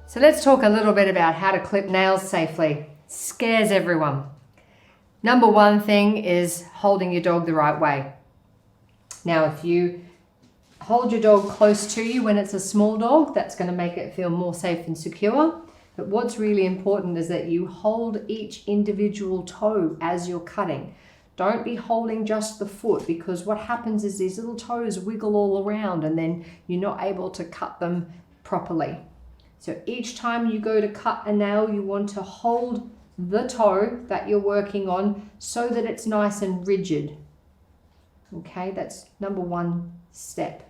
So let's talk a little bit about how to clip nails safely. Scares everyone. Number one thing is holding your dog the right way. Now, if you hold your dog close to you when it's a small dog, that's going to make it feel more safe and secure. But what's really important is that you hold each individual toe as you're cutting. Don't be holding just the foot, because what happens is these little toes wiggle all around and then you're not able to cut them properly. So each time you go to cut a nail, you want to hold the toe that you're working on so that it's nice and rigid. Okay, that's number one step.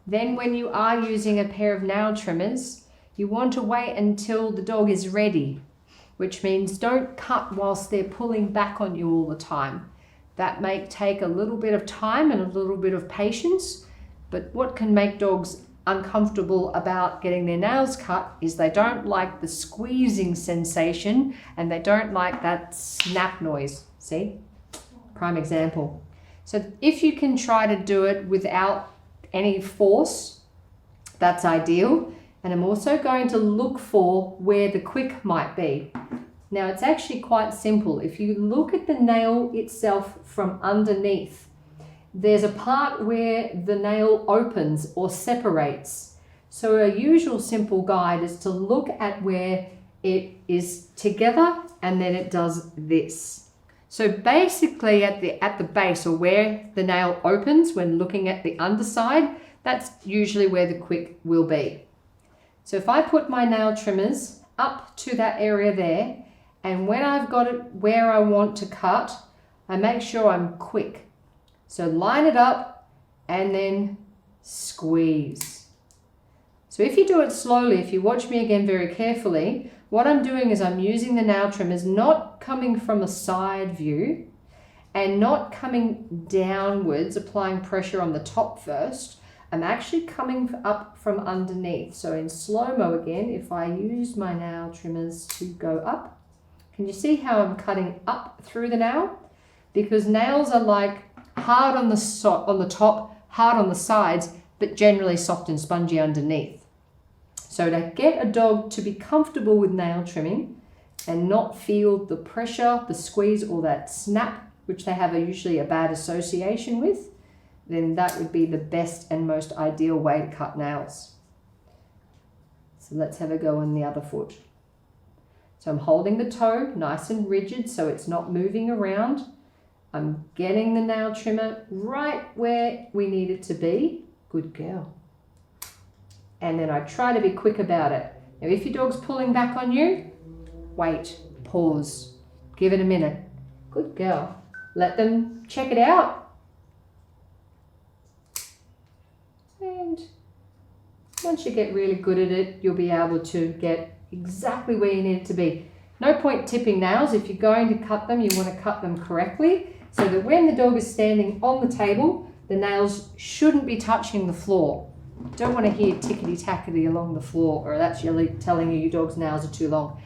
Then when you are using a pair of nail trimmers, you want to wait until the dog is ready, which means don't cut whilst they're pulling back on you all the time. That may take a little bit of time and a little bit of patience, but what can make dogs uncomfortable about getting their nails cut is they don't like the squeezing sensation and they don't like that snap noise. See? Prime example. So if you can try to do it without any force, that's ideal. And I'm also going to look for where the quick might be. Now it's actually quite simple. If you look at the nail itself from underneath, there's a part where the nail opens or separates. So a usual simple guide is to look at where it is together and then it does this. So basically at the base, or where the nail opens when looking at the underside, that's usually where the quick will be. So if I put my nail trimmers up to that area there, and when I've got it where I want to cut, I make sure I'm quick. So line it up and then squeeze. So if you do it slowly, if you watch me again very carefully, what I'm doing is I'm using the nail trimmers not coming from a side view and not coming downwards, applying pressure on the top first. I'm actually coming up from underneath. So in slow-mo again, if I use my nail trimmers to go up, can you see how I'm cutting up through the nail? Because nails are like hard on the top, hard on the sides, but generally soft and spongy underneath. So to get a dog to be comfortable with nail trimming and not feel the pressure, the squeeze, or that snap, which they have usually a bad association with, then that would be the best and most ideal way to cut nails. So let's have a go on the other foot. So I'm holding the toe nice and rigid so it's not moving around. I'm getting the nail trimmer right where we need it to be. Good girl. And then I try to be quick about it. Now if your dog's pulling back on you, wait, pause, give it a minute. Good girl. Let them check it out. And once you get really good at it, you'll be able to get exactly where you need it to be. No point tipping nails. If you're going to cut them, you want to cut them correctly so that when the dog is standing on the table, the nails shouldn't be touching the floor. Don't want to hear tickety-tackety along the floor, or that's usually telling you your dog's nails are too long.